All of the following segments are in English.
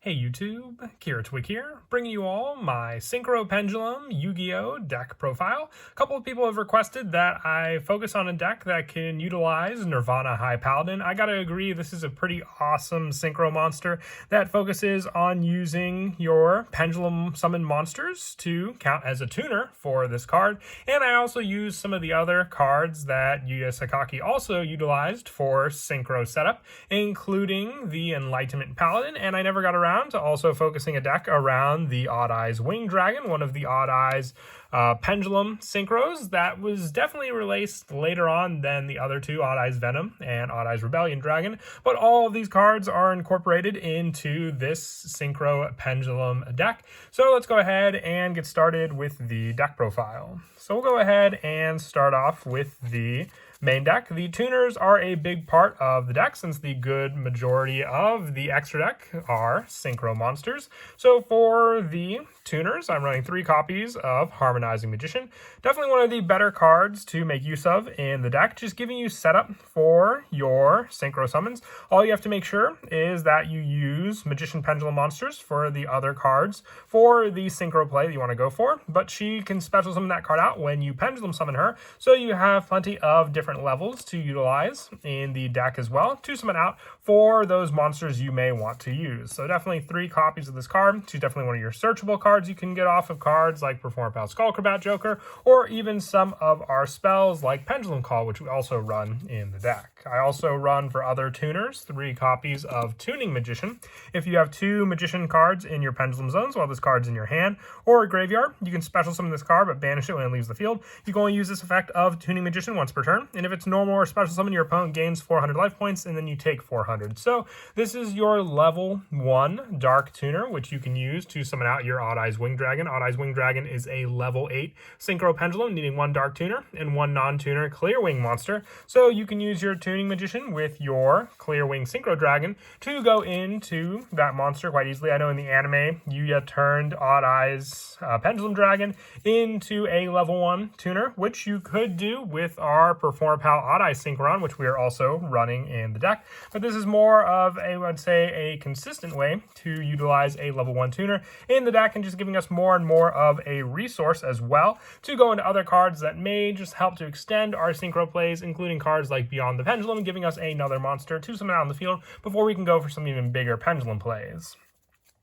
Hey YouTube, Twig here, bringing you all my Synchro Pendulum Yugioh deck profile. A couple of people have requested that I focus on a deck that can utilize Nirvana High Paladin. I gotta agree, this is a pretty awesome synchro monster that focuses on using your pendulum summon monsters to count as a tuner for this card. And I also use some of the other cards that Yuya Sakaki also utilized for synchro setup, including the Enlightenment Paladin, and I never got around to also focusing a deck around the Odd Eyes Winged Dragon, one of the Odd Eyes pendulum synchros that was definitely released later on than the other two, Odd Eyes Venom and Odd Eyes Rebellion Dragon, but all of these cards are incorporated into this synchro pendulum deck. So let's go ahead and get started with the deck profile. So we'll go ahead and start off with the main deck. The tuners are a big part of the deck since the good majority of the extra deck are synchro monsters. So for the tuners, I'm running 3 copies of Harmonizing Magician. Definitely one of the better cards to make use of in the deck, just giving you setup for your synchro summons. All you have to make sure is that you use Magician Pendulum monsters for the other cards for the synchro play that you want to go for, but she can special summon that card out when you pendulum summon her, so you have plenty of different levels to utilize in the deck as well to summon out for those monsters you may want to use. So definitely 3 copies of this card. She's definitely one of your searchable cards you can get off of cards like Perform Pal Skullcrabat Joker, or even some of our spells like Pendulum Call, which we also run in the deck. I also run for other tuners 3 copies of Tuning Magician. If you have 2 Magician cards in your Pendulum zones while this card's in your hand or a graveyard, you can special summon this card but banish it when it leaves the field. You can only use this effect of Tuning Magician once per turn, and if it's normal or special summon, your opponent gains 400 life points and then you take 400. So this is your level 1 Dark Tuner, which you can use to summon out your Odd Eyes Winged Dragon. Odd Eyes Winged Dragon is a level 8 Synchro Pendulum needing 1 Dark Tuner and 1 non-tuner Clear Wing monster. So you can use your Tuning Magician with your Clear Wing Synchro Dragon to go into that monster quite easily. I know in the anime, Yuya turned Odd Eyes Pendulum Dragon into a level 1 tuner, which you could do with our Perform Pal Odd Eyes Synchron, which we are also running in the deck. But this is more of a, I'd say, a consistent way to utilize a level 1 tuner in the deck, and just giving us more and more of a resource as well to go into other cards that may just help to extend our synchro plays, including cards like Beyond the Pendulum, giving us another monster to summon out on the field before we can go for some even bigger pendulum plays.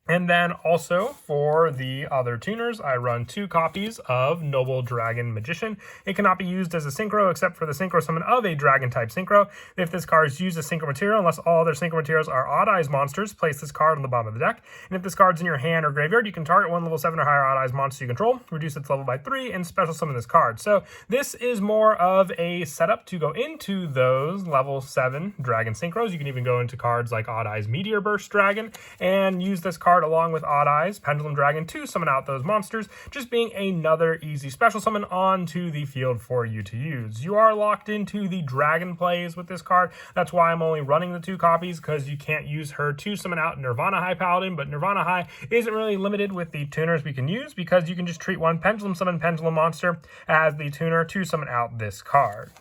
And then also for the other tuners, I run 2 copies of Noble Dragon Magician. It cannot be used as a synchro except for the synchro summon of a dragon type synchro. If this card is used as synchro material, unless all other synchro materials are Odd Eyes monsters, place this card on the bottom of the deck. And if this card's in your hand or graveyard, you can target 1 level 7 or higher Odd Eyes monster you control, reduce its level by 3, and special summon this card. So this is more of a setup to go into those level 7 dragon synchros. You can even go into cards like Odd Eyes Meteor Burst Dragon and use this card along with Odd Eyes Pendulum Dragon to summon out those monsters, just being another easy special summon onto the field for you to use. You are locked into the dragon plays with this card. That's why I'm only running the 2 copies, because you can't use her to summon out Nirvana High Paladin, but Nirvana High isn't really limited with the tuners we can use, because you can just treat 1 Pendulum Summon Pendulum monster as the tuner to summon out this card.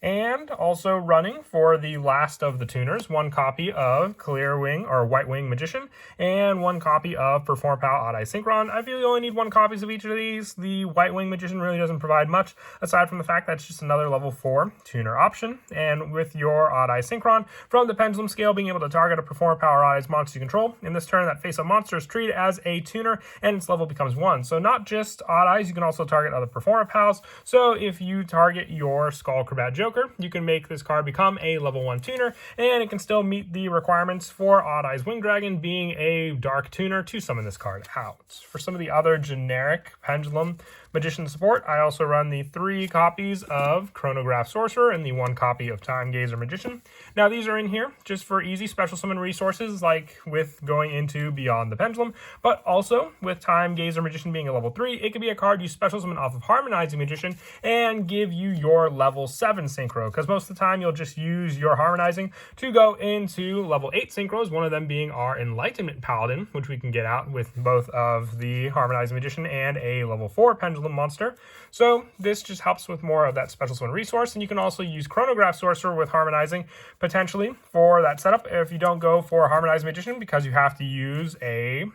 And also running for the last of the tuners, 1 copy of Clear Wing or White Wing Magician and 1 copy of Perform Pal Odd Eyes Synchron. I feel you only need 1 copies of each of these. The White Wing Magician really doesn't provide much, aside from the fact that it's just another level 4 tuner option. And with your Odd Eyes Synchron, from the Pendulum scale, being able to target a Perform Pal or Odd Eyes monster you control, in this turn that face-up monster is treated as a tuner and its level becomes 1. So not just Odd Eyes, you can also target other Perform Pals. So if you target your Skullcrabat Joker, you can make this card become a level 1 tuner, and it can still meet the requirements for Odd Eyes Winged Dragon being a dark tuner to summon this card out. For some of the other generic Pendulum Magician support, I also run the 3 copies of Chronograph Sorcerer and the 1 copy of Time Gazer Magician. Now these are in here just for easy special summon resources, like with going into Beyond the Pendulum, but also with Time Gazer Magician being a level 3, it could be a card you special summon off of Harmonizing Magician and give you your level 7 synchro Synchro, because most of the time you'll just use your Harmonizing to go into level 8 Synchros, one of them being our Enlightenment Paladin, which we can get out with both of the Harmonizing Magician and a level 4 Pendulum Monster. So this just helps with more of that special summon resource, and you can also use Chronograph Sorcerer with Harmonizing potentially for that setup if you don't go for Harmonizing Magician, because you have to use a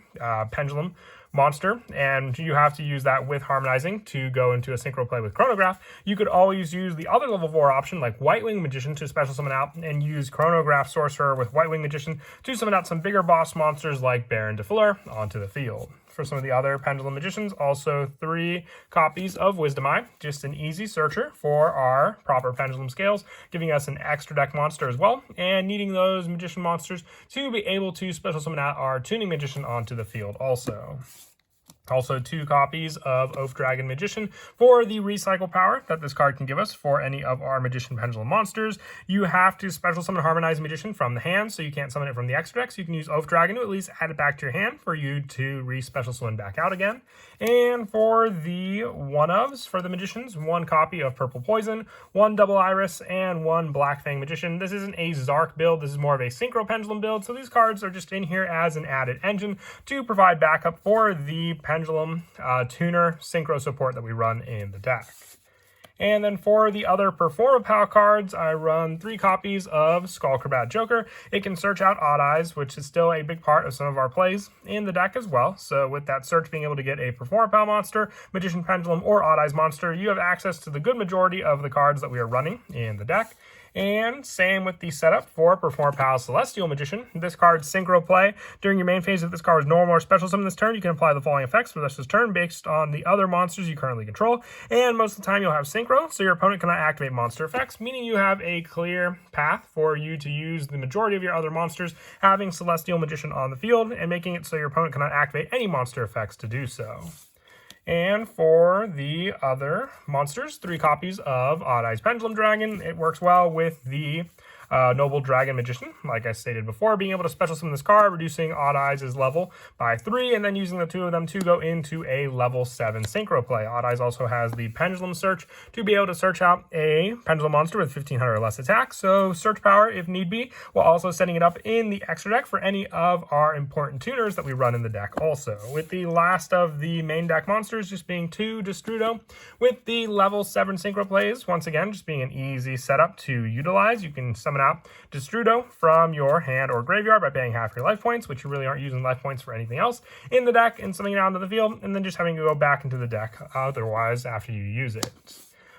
Pendulum Monster, and you have to use that with Harmonizing to go into a Synchro play with Chronograph. You could always use the other level 4 option like White Wing Magician to special summon out, and use Chronograph Sorcerer with White Wing Magician to summon out some bigger boss monsters like Baron de Fleur onto the field. For some of the other Pendulum Magicians, also 3 copies of Wisdom Eye, just an easy searcher for our proper Pendulum scales, giving us an extra deck monster as well, and needing those Magician monsters to be able to special summon out our Tuning Magician onto the field also. Also 2 copies of Oath Dragon Magician for the recycle power that this card can give us for any of our Magician Pendulum monsters. You have to special summon Harmonized Magician from the hand, so you can't summon it from the extra deck, so you can use Oath Dragon to at least add it back to your hand for you to re-special summon back out again. And for the one-ofs, for the Magicians, 1 copy of Purple Poison, 1 Double Iris, and 1 Black Fang Magician. This isn't a Zark build, this is more of a Synchro Pendulum build, so these cards are just in here as an added engine to provide backup for the Pendulum Tuner Synchro support that we run in the deck. And then for the other Performapal cards, I run 3 copies of Skullcrabat Joker. It can search out Odd Eyes, which is still a big part of some of our plays in the deck as well. So with that search, being able to get a Performapal monster, Magician Pendulum, or Odd Eyes monster, you have access to the good majority of the cards that we are running in the deck. And same with the setup for Performapal Celestial Magician. This card's Synchro play. During your main phase, if this card is normal or special summon this turn, you can apply the following effects for the rest of this turn based on the other monsters you currently control. And most of the time you'll have Synchro, so your opponent cannot activate monster effects, meaning you have a clear path for you to use the majority of your other monsters having Celestial Magician on the field, and making it so your opponent cannot activate any monster effects to do so. And for the other monsters, 3 copies of Odd Eyes Pendulum Dragon. It works well with the Noble Dragon Magician, like I stated before, being able to special summon this card, reducing Odd Eyes' level by 3, and then using the 2 of them to go into a level 7 Synchro play. Odd Eyes also has the Pendulum Search to be able to search out a Pendulum monster with 1500 or less attack, so search power if need be, while also setting it up in the extra deck for any of our important tuners that we run in the deck also. With the last of the main deck monsters just being 2 Destrudo, with the level 7 Synchro plays, once again, just being an easy setup to utilize. You can summon out Destrudo from your hand or graveyard by paying half your life points, which you really aren't using life points for anything else in the deck, and summoning it out into the field, and then just having to go back into the deck otherwise after you use it.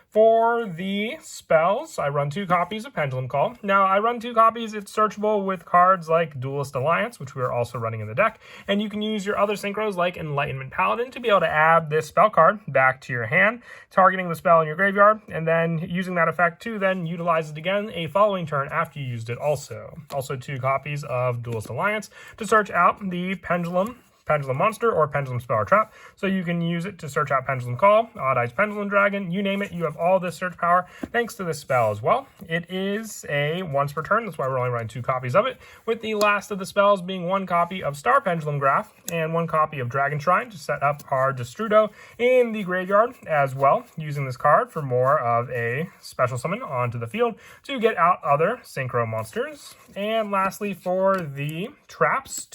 For the spells, I run 2 copies of Pendulum Call. Now, I run 2 copies. It's searchable with cards like Duelist Alliance, which we are also running in the deck. And you can use your other synchros like Enlightenment Paladin to be able to add this spell card back to your hand, targeting the spell in your graveyard, and then using that effect to then utilize it again a following turn after you used it also. Also 2 copies of Duelist Alliance to search out the Pendulum Monster or Pendulum Spell or Trap, so you can use it to search out Pendulum Call, Odd Eyes Pendulum Dragon, you name it, you have all this search power thanks to this spell as well. It is a once per turn, that's why we're only running 2 copies of it, with the last of the spells being 1 copy of Star Pendulum Graph and 1 copy of Dragon Shrine to set up our Destrudo in the graveyard as well, using this card for more of a special summon onto the field to get out other Synchro monsters. And lastly, for the traps,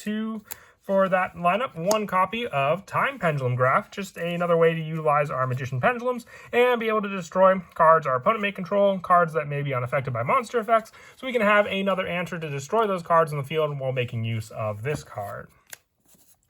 for that lineup, 1 copy of Time Pendulum Graph, just another way to utilize our Magician Pendulums and be able to destroy cards our opponent may control, cards that may be unaffected by monster effects, so we can have another answer to destroy those cards in the field while making use of this card.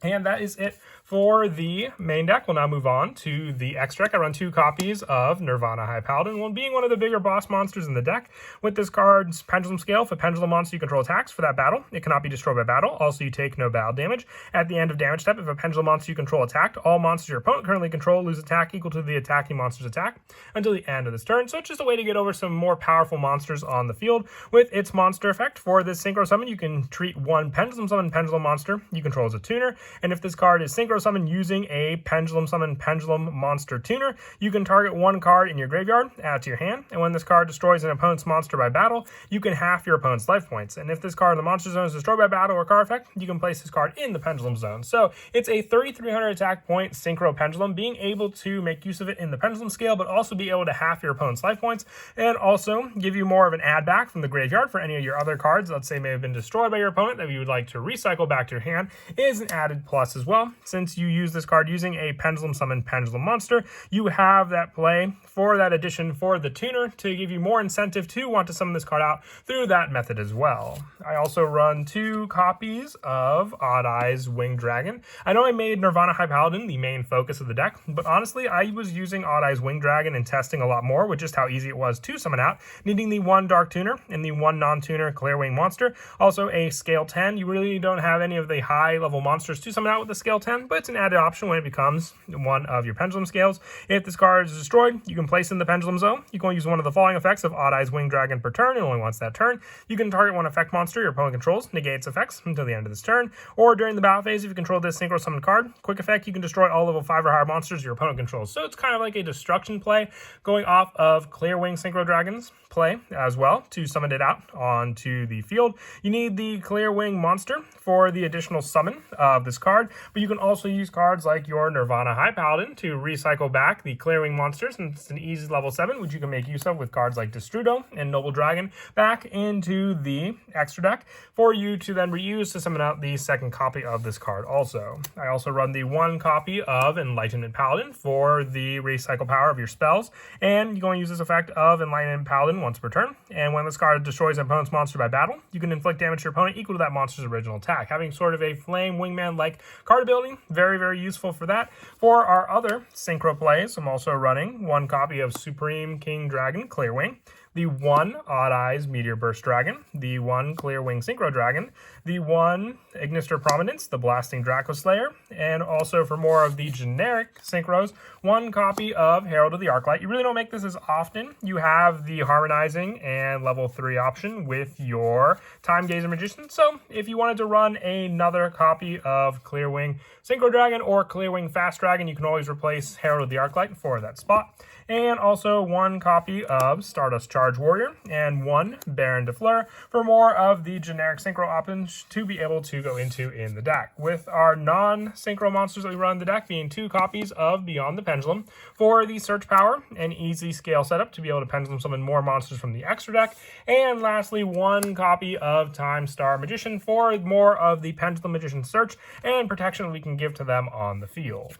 And that is it for the main deck. We'll now move on to the X deck. I run 2 copies of Nirvana High Paladin, one being one of the bigger boss monsters in the deck. With this card's Pendulum Scale, if a Pendulum monster you control attacks for that battle, it cannot be destroyed by battle. Also, you take no battle damage. At the end of damage step, if a Pendulum monster you control attacked, all monsters your opponent currently control lose attack equal to the attacking monster's attack until the end of this turn. So it's just a way to get over some more powerful monsters on the field. With its monster effect for this Synchro Summon, you can treat 1 Pendulum Summon Pendulum monster you control as a tuner, And if this card is synchro summoned using a Pendulum Summon Pendulum Monster Tuner, you can target one card in your graveyard, add it to your hand, and when this card destroys an opponent's monster by battle, you can half your opponent's life points. And if this card in the monster zone is destroyed by battle or card effect, you can place this card in the Pendulum zone. So it's a 3,300 attack point Synchro Pendulum, being able to make use of it in the Pendulum scale, but also be able to half your opponent's life points, and also give you more of an add back from the graveyard for any of your other cards, let's say may have been destroyed by your opponent, that you would like to recycle back to your hand, is an added plus as well. Since you use this card using a Pendulum Summon Pendulum Monster, you have that play for that addition for the tuner to give you more incentive to want to summon this card out through that method as well. I also run 2 copies of Odd Eyes Winged Dragon. I know I made Nirvana High Paladin the main focus of the deck, but honestly I was using Odd Eyes Winged Dragon and testing a lot more with just how easy it was to summon out, needing the 1 Dark Tuner and the 1 non-tuner Clear Wing monster. Also a scale 10. You really don't have any of the high level monsters to summon out with the scale 10, but it's an added option when it becomes one of your pendulum scales. If this card is destroyed, you can place it in the Pendulum zone. You can use one of the following effects of Odd Eyes Winged Dragon per turn, and only once that turn. You can target one effect monster your opponent controls, negate its effects until the end of this turn, or during the battle phase, if you control this synchro summon card, quick effect, you can destroy all level 5 or higher monsters your opponent controls. So it's kind of like a destruction play going off of Clear Wing Synchro Dragon's play as well to summon it out onto the field. You need the Clear Wing monster for the additional summon of this card, but you can also use cards like your Nirvana High Paladin to recycle back the Clear Wing monsters, and it's an easy level 7, which you can make use of with cards like Destrudo and Noble Dragon back into the extra deck for you to then reuse to summon out the second copy of this card also. I also run the 1 copy of Enlightenment Paladin for the recycle power of your spells, and you're going to use this effect of Enlightenment Paladin once per turn, and when this card destroys an opponent's monster by battle, you can inflict damage to your opponent equal to that monster's original attack. Having sort of a Flame Wingman-like card ability, very, very useful for that. For our other synchro plays, I'm also running 1 copy of Supreme King Dragon Clear Wing, the 1 Odd Eyes Meteor Burst Dragon, the 1 Clear Wing Synchro Dragon, the 1 Ignister Prominence, the Blasting Draco Slayer, and also for more of the generic synchros, 1 copy of Herald of the Arclight. You really don't make this as often. You have the Harmonizing and level 3 option with your Time Gazer Magician, so if you wanted to run another copy of Clear Wing Synchro Dragon or Clear Wing Fast Dragon, you can always replace Herald of the Arclight for that spot. And also 1 copy of Stardust Charge Warrior and 1 Baron de Fleur for more of the generic synchro options to be able to go into in the deck. With our non-synchro monsters that we run in the deck being 2 copies of Beyond the Pendulum for the search power and easy scale setup to be able to pendulum summon more monsters from the extra deck. And lastly, 1 copy of Time Star Magician for more of the Pendulum Magician search and protection we can give to them on the field.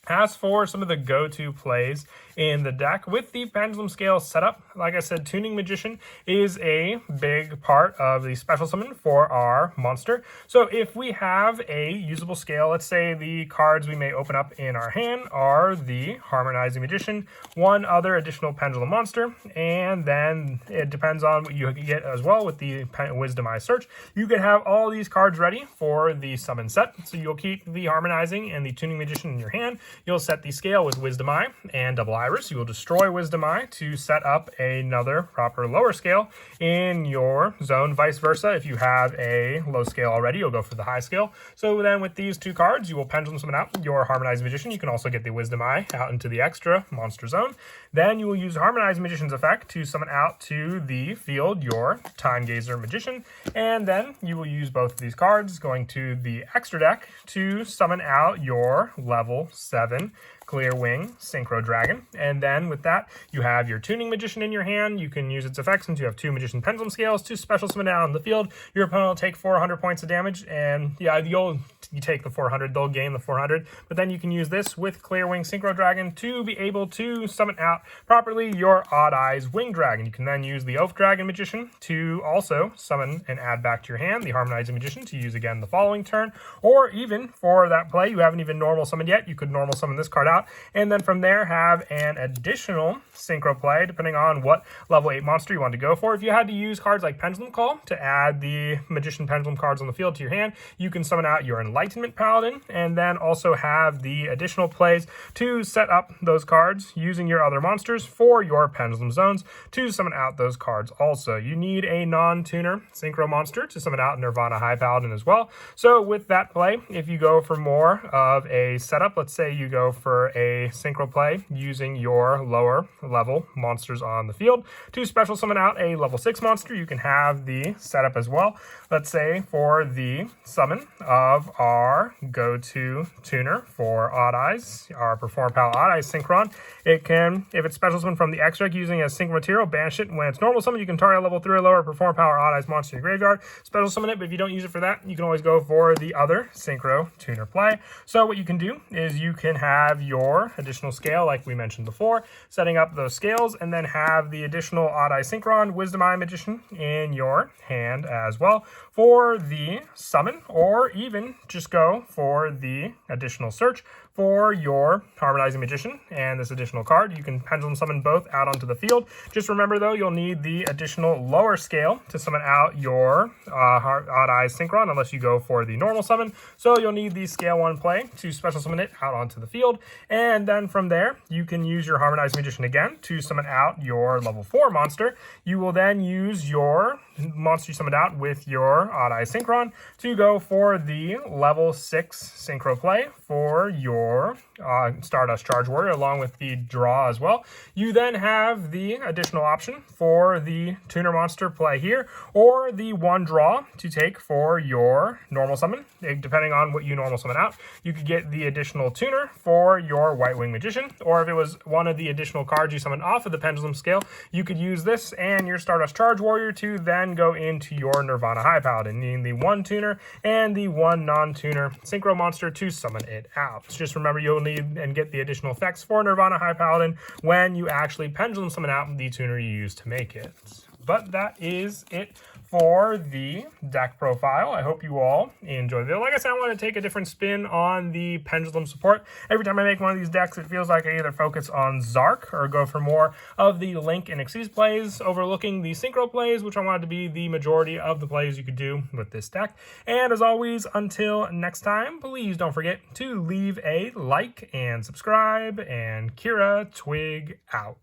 As for some of the go-to plays in the deck with the Pendulum Scale setup, like I said, Tuning Magician is a big part of the special summon for our monster. So if we have a usable scale, let's say the cards we may open up in our hand are the Harmonizing Magician, 1 other additional Pendulum monster, and then it depends on what you get as well with the Wisdom Eye Search. You can have all these cards ready for the summon set. So you'll keep the Harmonizing and the Tuning Magician in your hand. You'll set the scale with Wisdom Eye and Double Iris. You will destroy Wisdom Eye to set up another proper lower scale in your zone. Vice versa, if you have a low scale already, you'll go for the high scale. So then with these 2 cards, you will pendulum summon out your Harmonized Magician. You can also get the Wisdom Eye out into the extra monster zone. Then you will use Harmonized Magician's effect to summon out to the field your Time Gazer Magician. And then you will use both of these cards going to the extra deck to summon out your level 7 Clear Wing Synchro Dragon. And then with that, you have your Tuning Magician in your hand. You can use its effects since you have 2 Magician Pendulum Scales to special summon out on the field. Your opponent will take 400 points of damage, and yeah, you take the 400, they'll gain the 400. But then you can use this with Clear Wing Synchro Dragon to be able to summon out properly your Odd Eyes Winged Dragon. You can then use the Oath Dragon Magician to also summon and add back to your hand the Harmonizing Magician to use again the following turn. Or even for that play, you haven't even normal summoned yet, you could normal summon this card out out, and then from there have an additional synchro play depending on what level 8 monster you want to go for. If you had to use cards like Pendulum Call to add the Magician Pendulum cards on the field to your hand, you can summon out your Enlightenment Paladin, and then also have the additional plays to set up those cards using your other monsters for your Pendulum Zones to summon out those cards also. You need a non-tuner synchro monster to summon out Nirvana High Paladin as well. So with that play, if you go for more of a setup, let's say you go for a synchro play using your lower level monsters on the field to special summon out a level 6 monster, you can have the setup as well. Let's say for the summon of our go-to tuner for Odd Eyes, our Perform Pal Odd Eyes Synchron, it can, if it's special summon from the X-Deck using a synchro material, banish it. When it's normal summon, you can target a level 3 or lower Perform Power Odd Eyes monster in your graveyard, special summon it, but if you don't use it for that, you can always go for the other synchro tuner play. So what you can do is you can have your additional scale, like we mentioned before, setting up those scales, and then have the additional Odd Eye Synchron Wisdom Eye Magician in your hand as well for the summon, or even just go for the additional search for your Harmonizing Magician and this additional card. You can pendulum summon both out onto the field. Just remember though, you'll need the additional lower scale to summon out your Odd Eyes Synchron unless you go for the normal summon. So you'll need the scale 1 play to special summon it out onto the field. And then from there, you can use your Harmonizing Magician again to summon out your level 4 monster. You will then use your monster you summoned out with your Odd Eye Synchron to go for the level 6 synchro play for your Stardust Charge Warrior along with the draw as well. You then have the additional option for the tuner monster play here, or the 1 draw to take for your normal summon. Depending on what you normal summon out, you could get the additional tuner for your White Wing Magician, or if it was one of the additional cards you summoned off of the pendulum scale, you could use this and your Stardust Charge Warrior to then go into your Nirvana High Paladin, needing the 1 tuner and the 1 non-tuner synchro monster to summon it out. So just remember, you'll need and get the additional effects for Nirvana High Paladin when you actually pendulum summon out the tuner you use to make it. But that is it for the deck profile. I hope you all enjoy the video. Like I said, I want to take a different spin on the pendulum support. Every time I make one of these decks, it feels like I either focus on Zark or go for more of the Link and Xyz plays, overlooking the synchro plays, which I wanted to be the majority of the plays you could do with this deck. And as always, until next time, please don't forget to leave a like and subscribe, and Kira Twig out.